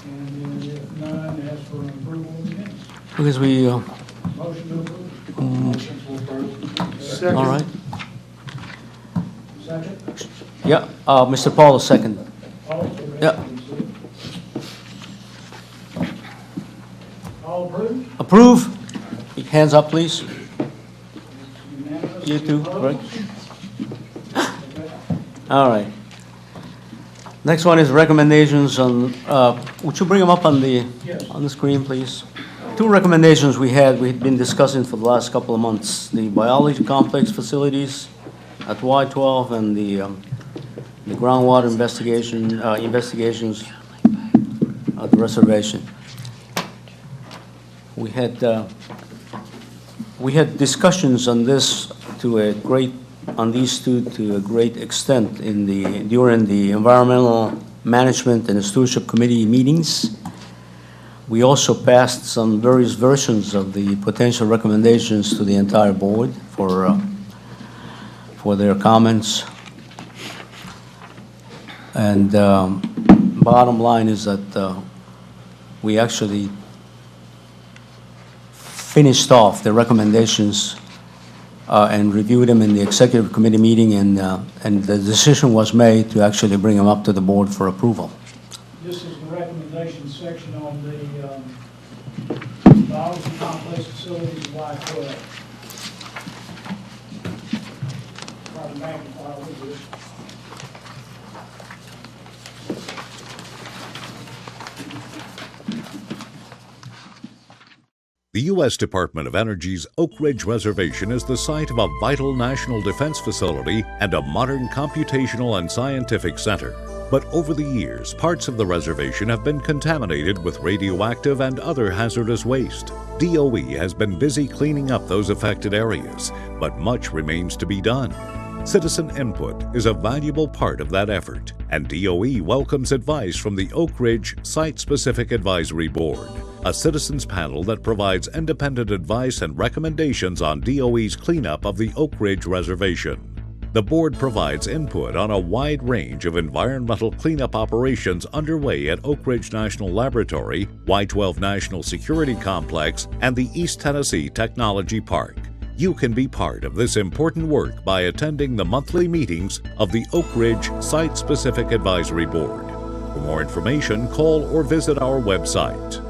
And if none, ask for an approval of the minutes. Because we, Motion to approve. Motion to approve. all right. Second? Yeah, Mr. Paul, second. Yeah. All approved? Approve. Hands up, please. You too, Greg. All right. Next one is recommendations on, would you bring them up on the screen, please? Two recommendations we've been discussing for the last couple of months. The biology complex facilities at Y12 and the groundwater investigations at the reservation. We had discussions on this on these two to a great extent during the environmental management and stewardship committee meetings. We also passed some various versions of the potential recommendations to the entire board for their comments. And bottom line is that we actually finished off the recommendations and reviewed them in the executive committee meeting, and the decision was made to actually bring them up to the board for approval. This is the recommendation section on the biology complex facilities of Y12. Try to magnify a little bit. The U.S. Department of Energy's Oak Ridge Reservation is the site of a vital national defense facility and a modern computational and scientific center. But over the years, parts of the reservation have been contaminated with radioactive and other hazardous waste. DOE has been busy cleaning up those affected areas, but much remains to be done. Citizen input is a valuable part of that effort, and DOE welcomes advice from the Oak Ridge Site-Specific Advisory Board, a citizens panel that provides independent advice and recommendations on DOE's cleanup of the Oak Ridge Reservation. The board provides input on a wide range of environmental cleanup operations underway at Oak Ridge National Laboratory, Y-12 National Security Complex, and the East Tennessee Technology Park. You can be part of this important work by attending the monthly meetings of the Oak Ridge Site-Specific Advisory Board. For more information, call or visit our website.